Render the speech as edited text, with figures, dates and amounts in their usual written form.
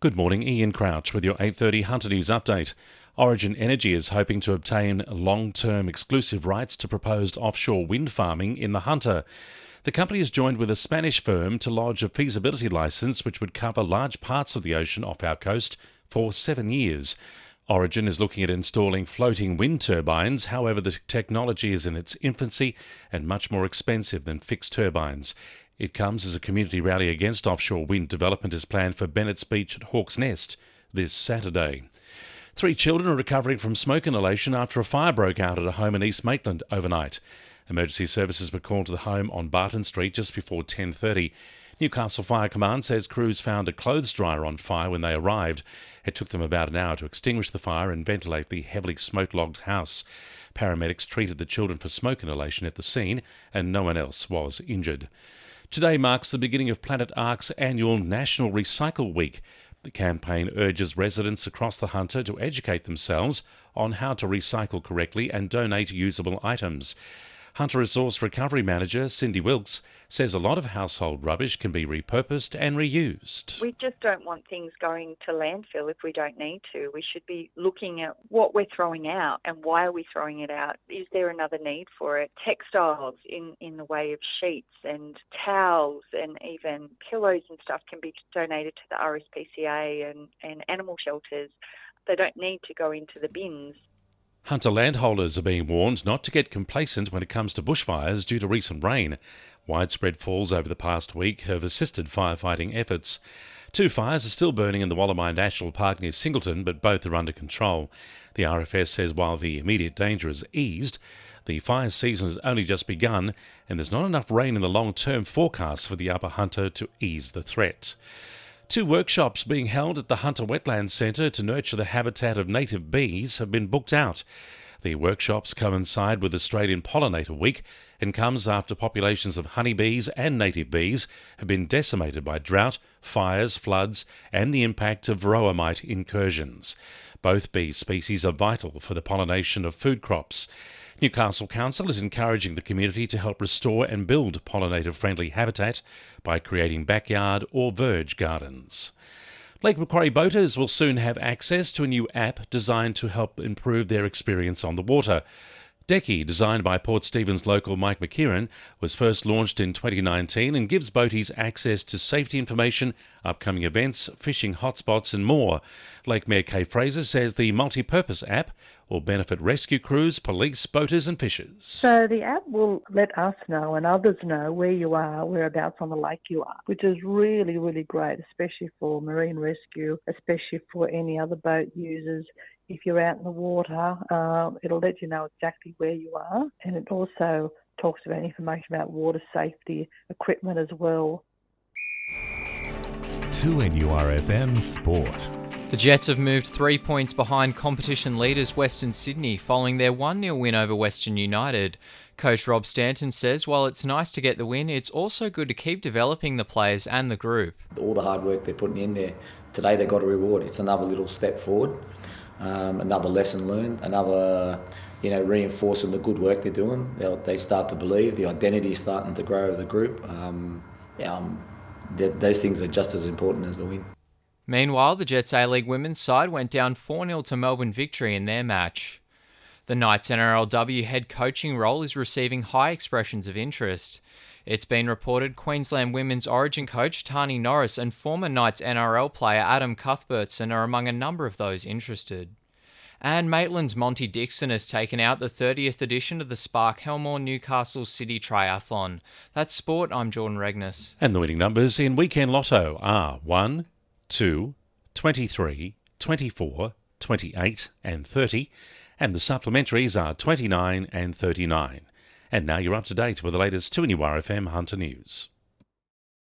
Good morning, Ian Crouch with your 8:30 Hunter News update. Origin Energy is hoping to obtain long-term exclusive rights to proposed offshore wind farming in the Hunter. The company has joined with a Spanish firm to lodge a feasibility licence which would cover large parts of the ocean off our coast for 7 years. Origin is looking at installing floating wind turbines, however the technology is in its infancy and much more expensive than fixed turbines. It comes as a community rally against offshore wind development is planned for Bennett's Beach at Hawke's Nest this Saturday. 3 children are recovering from smoke inhalation after a fire broke out at a home in East Maitland overnight. Emergency services were called to the home on Barton Street just before 10:30. Newcastle Fire Command says crews found a clothes dryer on fire when they arrived. It took them about an hour to extinguish the fire and ventilate the heavily smoke-logged house. Paramedics treated the children for smoke inhalation at the scene and no one else was injured. Today marks the beginning of Planet Ark's annual National Recycle Week. The campaign urges residents across the Hunter to educate themselves on how to recycle correctly and donate usable items. Hunter Resource Recovery Manager Cindy Wilkes says a lot of household rubbish can be repurposed and reused. We just don't want things going to landfill if we don't need to. We should be looking at what we're throwing out and why are we throwing it out. Is there another need for it? Textiles in the way of sheets and towels and even pillows and stuff can be donated to the RSPCA and animal shelters. They don't need to go into the bins. Hunter landholders are being warned not to get complacent when it comes to bushfires due to recent rain. Widespread falls over the past week have assisted firefighting efforts. 2 fires are still burning in the Wallamine National Park near Singleton, but both are under control. The RFS says while the immediate danger has eased, the fire season has only just begun and there's not enough rain in the long-term forecast for the Upper Hunter to ease the threat. 2 workshops being held at the Hunter Wetlands Centre to nurture the habitat of native bees have been booked out. The workshops coincide with Australian Pollinator Week and comes after populations of honeybees and native bees have been decimated by drought, fires, floods and the impact of varroa mite incursions. Both bee species are vital for the pollination of food crops. Newcastle Council is encouraging the community to help restore and build pollinator-friendly habitat by creating backyard or verge gardens. Lake Macquarie boaters will soon have access to a new app designed to help improve their experience on the water. Decky, designed by Port Stephens local Mike McKieran, was first launched in 2019 and gives boaties access to safety information, upcoming events, fishing hotspots and more. Lake Mayor Kay Fraser says the multi-purpose app will benefit rescue crews, police, boaters and fishers. So the app will let us know and others know where you are, whereabouts on the lake you are, which is really, really great, especially for marine rescue, especially for any other boat users. If you're out in the water, it'll let you know exactly where you are, and it also talks about information about water safety equipment as well. 2NURFM Sport. The Jets have moved 3 points behind competition leaders Western Sydney following their 1-0 win over Western United. Coach Rob Stanton says while it's nice to get the win, it's also good to keep developing the players and the group. All the hard work they're putting in there, today they got a reward. It's another little step forward, another lesson learned, another reinforcing the good work they're doing. They start to believe, the identity is starting to grow of the group. Those things are just as important as the win. Meanwhile, the Jets A-League women's side went down 4-0 to Melbourne Victory in their match. The Knights NRLW head coaching role is receiving high expressions of interest. It's been reported Queensland women's Origin coach Tani Norris and former Knights NRL player Adam Cuthbertson are among a number of those interested. And Maitland's Monty Dixon has taken out the 30th edition of the Spark Helmore Newcastle City Triathlon. That's sport, I'm Jordan Regnis. And the winning numbers in Weekend Lotto are 1, 2, 23, 24, 28 and 30, and the supplementaries are 29 and 39. And now you're up to date with the latest 2NURFM Hunter News.